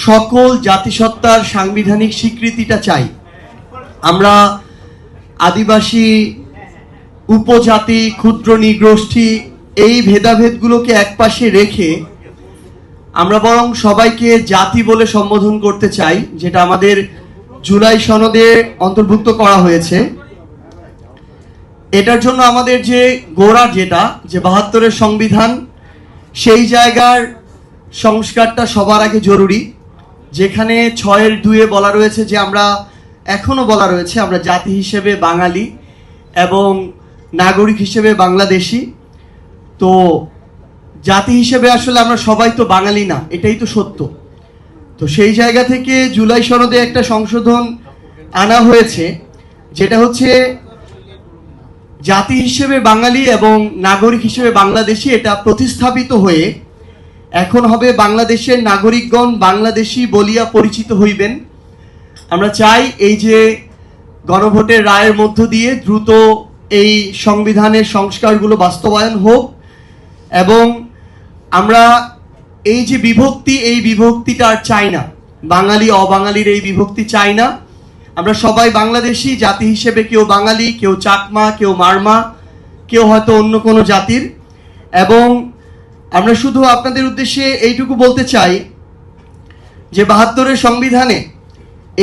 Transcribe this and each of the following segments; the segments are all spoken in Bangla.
সকল জাতিসত্তার সাংবিধানিক স্বীকৃতিটা চাই। আমরা আদিবাসী, উপজাতি, ক্ষুদ্র নৃগোষ্ঠী এই ভেদাভেদগুলোকে একপাশে রেখে আমরা বরং সবাইকে জাতি বলে সম্বোধন করতে চাই, যেটা আমাদের জুলাই সনদে অন্তর্ভুক্ত করা হয়েছে। এটার জন্য আমাদের যে গোড়া, যেটা যে ৭২-এর সংবিধান, সেই জায়গার সংস্কারটা সবার আগে জরুরি। যেখানে ৬-এর ২-এ বলা রয়েছে যে আমরা এখনো বলা রয়েছে আমরা জাতি হিসেবে বাঙালি এবং নাগরিক হিসেবে বাংলাদেশি। তো জাতি হিসেবে আসলে আমরা সবাই তো বাঙালি না, এটাই তো সত্য। তো সেই জায়গা থেকে জুলাই সনদে একটা সংশোধন আনা হয়েছে, যেটা হচ্ছে জাতি হিসেবে বাঙালি এবং নাগরিক হিসেবে বাংলাদেশি, এটা প্রতিস্থাপিত হয়ে এখন হবে বাংলাদেশের নাগরিকগণ বাংলাদেশি বলিয়া পরিচিত হইবেন। আমরা চাই এই যে গণভোটের রায়ের মধ্য দিয়ে দ্রুত এই সংবিধানের সংস্কারগুলো বাস্তবায়ন হোক এবং আমরা এই যে বিভক্তি, এই বিভক্তিটা আর চাই না। বাঙালি অবাঙালির এই বিভক্তি চাই না। আমরা সবাই বাংলাদেশি, জাতি হিসেবে কেউ বাঙালি, কেউ চাকমা, কেউ মারমা, কেউ হয়তো অন্য কোনো জাতির। এবং আমরা শুধু আপনাদের উদ্দেশ্যে এইটুকু বলতে চাই যে ৭২-এর সংবিধানে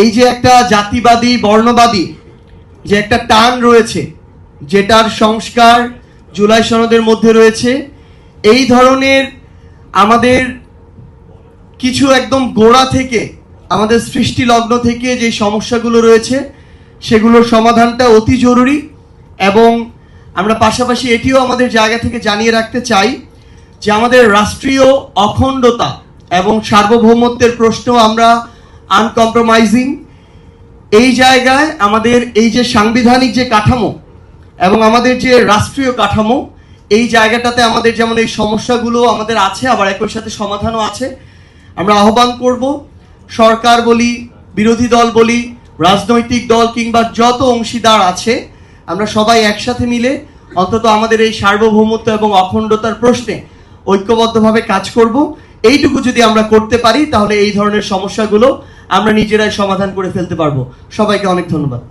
এই যে একটা জাতিবাদী, বর্ণবাদী যে একটা টান রয়েছে, যেটার সংস্কার জুলাই সনদের মধ্যে রয়েছে, এই ধরনের আমাদের কিছু একদম গোড়া থেকে, আমাদের সৃষ্টি লগ্ন থেকে যে সমস্যাগুলো রয়েছে সেগুলোর সমাধানটা অতি জরুরি। এবং আমরা পাশাপাশি এটিও আমাদের জায়গা থেকে জানিয়ে রাখতে চাই যে আমাদের রাষ্ট্রীয় অখণ্ডতা এবং সার্বভৌমত্বের প্রশ্ন আমরা আনকম্প্রোমাইজিং। এই জায়গায় আমাদের এই যে সাংবিধানিক যে কাঠামো এবং আমাদের যে রাষ্ট্রীয় কাঠামো, এই জায়গাটাতে আমাদের যেমন এই সমস্যাগুলো আমাদের আছে, আবার একই সাথে সমাধানও আছে। আমরা আহ্বান করব সরকার বলি, বিরোধী দল বলি, রাজনৈতিক দল কিংবা যত অংশীদার আছে, আমরা সবাই একসাথে মিলে অন্তত আমাদের এই সার্বভৌমত্ব এবং অখণ্ডতার প্রশ্নে ঐক্যবদ্ধভাবে কাজ করব। এইটুকু যদি আমরা করতে পারি তাহলে এই ধরনের সমস্যাগুলো আমরা নিজেরাই সমাধান করে ফেলতে পারবো। সবাইকে অনেক ধন্যবাদ।